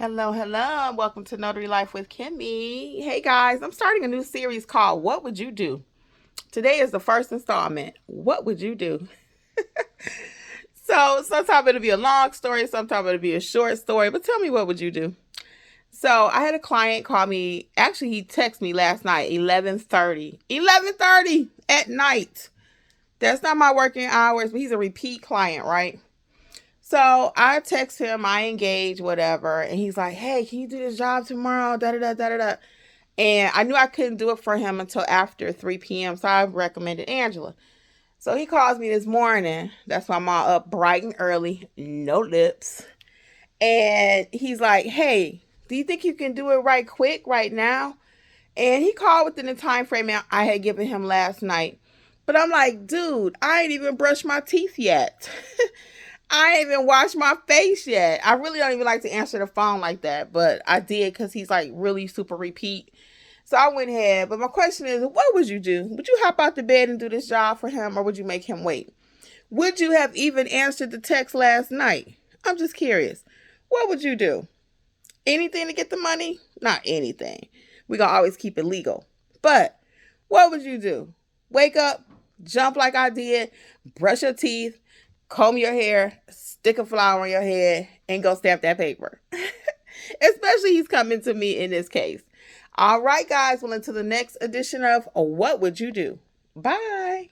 Hello, hello. Welcome to Notary Life with Kimmy. Hey guys, I'm starting a new series called What Would You Do? Today is the first installment. What would you do? So sometimes it'll be a long story, sometimes it'll be a short story, but tell me, what would you do? So I had a client call me. Actually, he texted me last night, 11:30 at night. That's not my working hours, but he's a repeat client, right? So I text him, I engage, whatever, and he's like, "Hey, can you do this job tomorrow?" Da da da da da da. And I knew I couldn't do it for him until after 3 p.m. So I recommended Angela. So he calls me this morning. That's why I'm all up bright and early, no lips. And he's like, "Hey, do you think you can do it right quick right now?" And he called within the time frame I had given him last night. But I'm like, dude, I ain't even brushed my teeth yet. I ain't even washed my face yet. I really don't even like to answer the phone like that, but I did because he's like really super repeat. So I went ahead. But my question is, what would you do? Would you hop out the bed and do this job for him, or would you make him wait? Would you have even answered the text last night? I'm just curious. What would you do? Anything to get the money? Not anything. We're going to always keep it legal. But what would you do? Wake up, jump like I did, brush your teeth, comb your hair, stick a flower on your head, and go stamp that paper. Especially he's coming to me in this case. All right, guys. Well, until the next edition of What Would You Do? Bye.